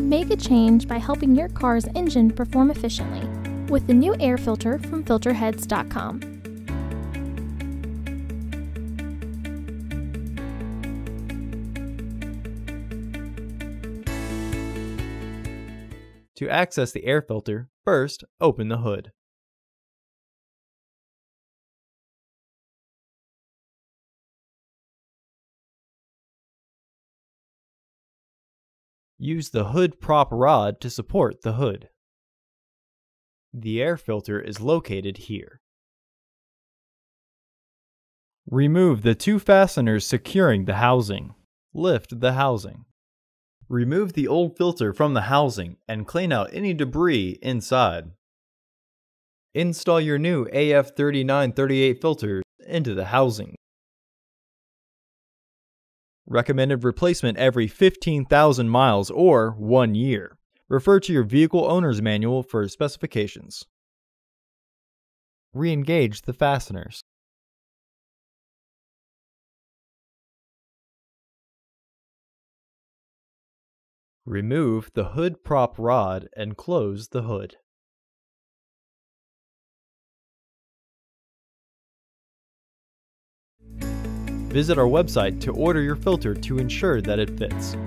Make a change by helping your car's engine perform efficiently with the new air filter from Filterheads.com. To access the air filter, first open the hood. Use the hood prop rod to support the hood. The air filter is located here. Remove the two fasteners securing the housing. Lift the housing. Remove the old filter from the housing and clean out any debris inside. Install your new AF3938 filter into the housing. Recommended replacement every 15,000 miles or 1 year. Refer to your vehicle owner's manual for specifications. Re-engage the fasteners. Remove the hood prop rod and close the hood. Visit our website to order your filter to ensure that it fits.